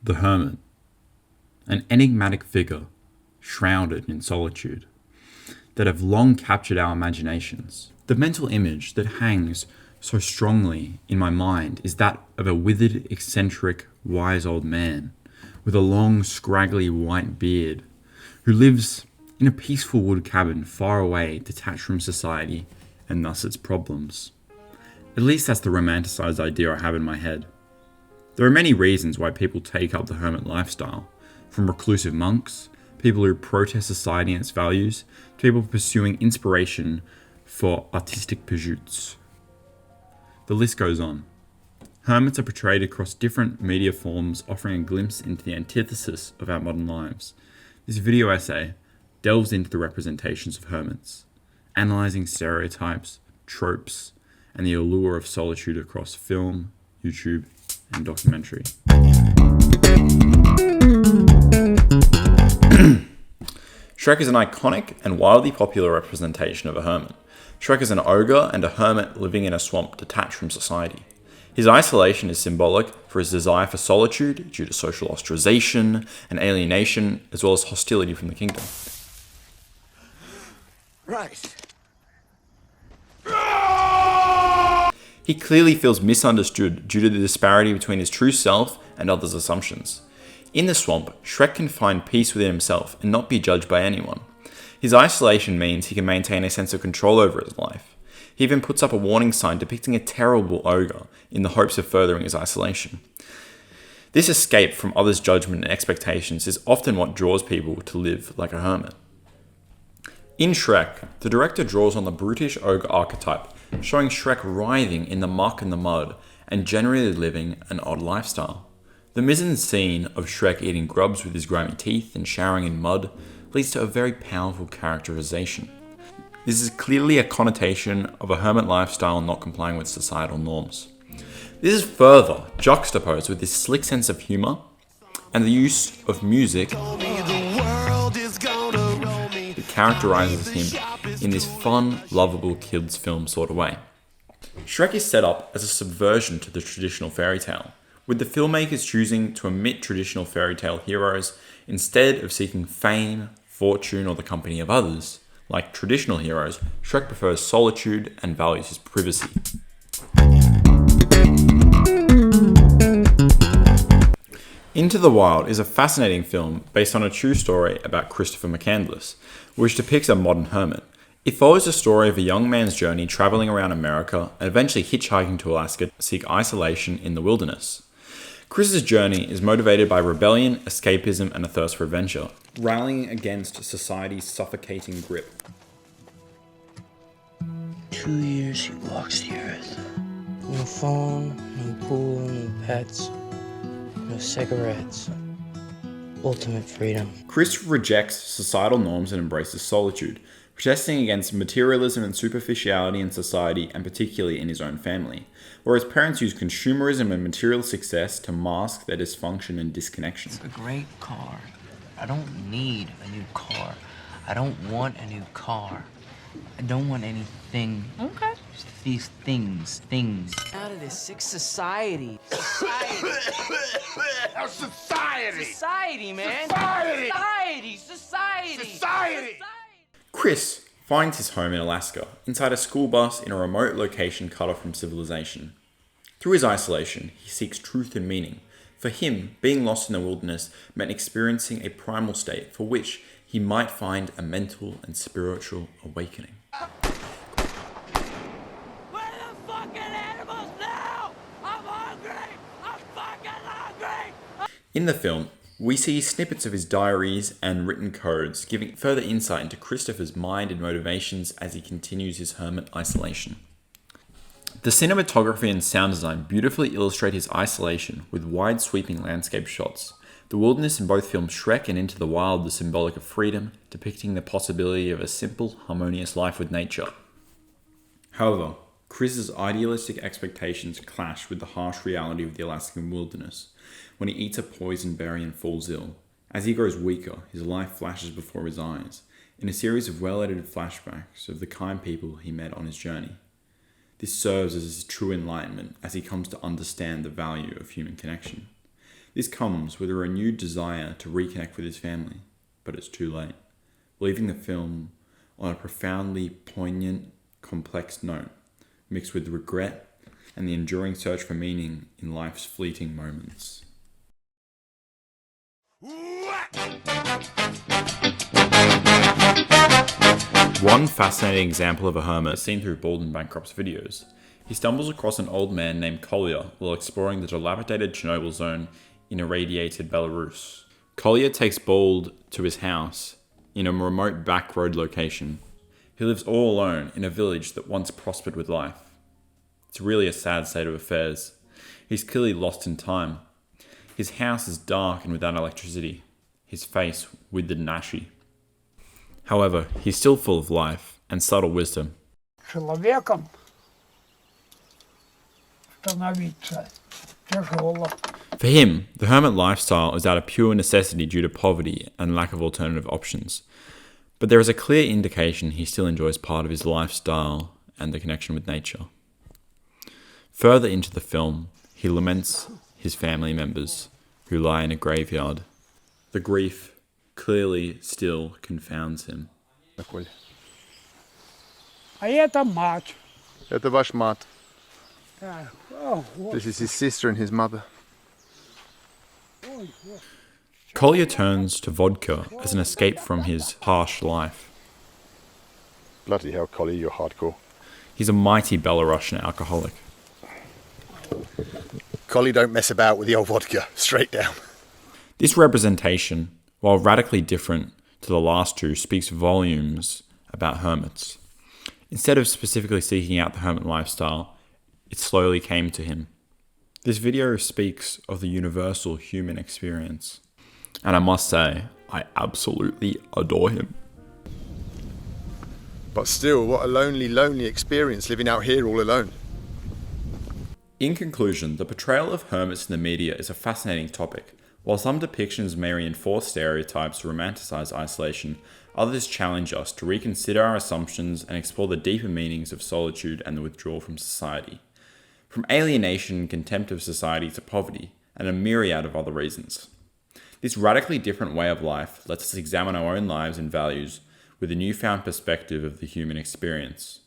The hermit, an enigmatic figure shrouded in solitude, that have long captured our imaginations. The mental image that hangs so strongly in my mind is that of a withered, eccentric, wise old man with a long, scraggly white beard who lives in a peaceful wood cabin far away, detached from society and thus its problems. At least that's the romanticized idea I have in my head. There are many reasons why people take up the hermit lifestyle, from reclusive monks, people who protest society and its values, to people pursuing inspiration for artistic pursuits. The list goes on. Hermits are portrayed across different media forms, offering a glimpse into the antithesis of our modern lives. This video essay delves into the representations of hermits, analysing stereotypes, tropes, and the allure of solitude across film, YouTube, and documentary. Shrek is an iconic and wildly popular representation of a hermit. Shrek is an ogre and a hermit living in a swamp detached from society. His isolation is symbolic for his desire for solitude due to social ostracization and alienation, as well as hostility from the kingdom. Right. He clearly feels misunderstood due to the disparity between his true self and others' assumptions. In the swamp, Shrek can find peace within himself and not be judged by anyone. His isolation means he can maintain a sense of control over his life. He even puts up a warning sign depicting a terrible ogre in the hopes of furthering his isolation. This escape from others' judgment and expectations is often what draws people to live like a hermit. In Shrek, the director draws on the brutish ogre archetype, showing Shrek writhing in the muck and the mud and generally living an odd lifestyle. The mise-en-scene of Shrek eating grubs with his grimy teeth and showering in mud leads to a very powerful characterization. This is clearly a connotation of a hermit lifestyle not complying with societal norms. This is further juxtaposed with his slick sense of humour and the use of music that characterises him in this fun, lovable kids film sort of way. Shrek is set up as a subversion to the traditional fairy tale, with the filmmakers choosing to omit traditional fairy tale heroes instead of seeking fame, fortune, or the company of others. Like traditional heroes, Shrek prefers solitude and values his privacy. Into the Wild is a fascinating film based on a true story about Christopher McCandless, which depicts a modern hermit. It follows the story of a young man's journey traveling around America and eventually hitchhiking to Alaska to seek isolation in the wilderness. Chris's journey is motivated by rebellion, escapism, and a thirst for adventure, rallying against society's suffocating grip. 2 years he walks the earth. No phone, no pool, no pets, no cigarettes. Ultimate freedom. Chris rejects societal norms and embraces solitude, protesting against materialism and superficiality in society and particularly in his own family, whereas parents use consumerism and material success to mask their dysfunction and disconnection. It's a great car. I don't need a new car. I don't want a new car. I don't want anything. Okay. Just these things. Out of this sick society. Society. Society, man. Society. Chris finds his home in Alaska, inside a school bus in a remote location cut off from civilization. Through his isolation, he seeks truth and meaning. For him, being lost in the wilderness meant experiencing a primal state for which he might find a mental and spiritual awakening. Where are the fucking animals now? I'm hungry! I'm fucking hungry! In the film, we see snippets of his diaries and written codes, giving further insight into Christopher's mind and motivations as he continues his hermit isolation. The cinematography and sound design beautifully illustrate his isolation with wide sweeping landscape shots. The wilderness in both films Shrek and Into the Wild is symbolic of freedom, depicting the possibility of a simple, harmonious life with nature. However, Chris's idealistic expectations clash with the harsh reality of the Alaskan wilderness, when he eats a poison berry and falls ill. As he grows weaker, his life flashes before his eyes, in a series of well-edited flashbacks of the kind people he met on his journey. This serves as his true enlightenment as he comes to understand the value of human connection. This comes with a renewed desire to reconnect with his family, but it's too late, leaving the film on a profoundly poignant, complex note, mixed with regret and the enduring search for meaning in life's fleeting moments. One fascinating example of a hermit is seen through Bald and Bankrupt's videos. He stumbles across an old man named Collier while exploring the dilapidated Chernobyl zone in irradiated Belarus. Collier takes Bald to his house in a remote back road location. He lives all alone in a village that once prospered with life. It's really a sad state of affairs. He's clearly lost in time. His house is dark and without electricity. His face withered and ashy. However, he's still full of life and subtle wisdom. Человеком становиться тяжело. For him, the hermit lifestyle is out of pure necessity due to poverty and lack of alternative options. But there is a clear indication he still enjoys part of his lifestyle and the connection with nature. Further into the film, he laments his family members who lie in a graveyard. The grief clearly still confounds him. А это мать. Это ваш мат. Да. О, This is his sister and his mother. Collier turns to vodka as an escape from his harsh life. Bloody hell, Collier, you're hardcore. He's a mighty Belarusian alcoholic. Collier, don't mess about with the old vodka. Straight down. This representation, while radically different to the last two, speaks volumes about hermits. Instead of specifically seeking out the hermit lifestyle, it slowly came to him. This video speaks of the universal human experience. And I must say, I absolutely adore him. But still, what a lonely, lonely experience living out here all alone. In conclusion, the portrayal of hermits in the media is a fascinating topic. While some depictions may reinforce stereotypes or romanticize isolation, others challenge us to reconsider our assumptions and explore the deeper meanings of solitude and the withdrawal from society. From alienation and contempt of society to poverty, and a myriad of other reasons. This radically different way of life lets us examine our own lives and values with a newfound perspective of the human experience.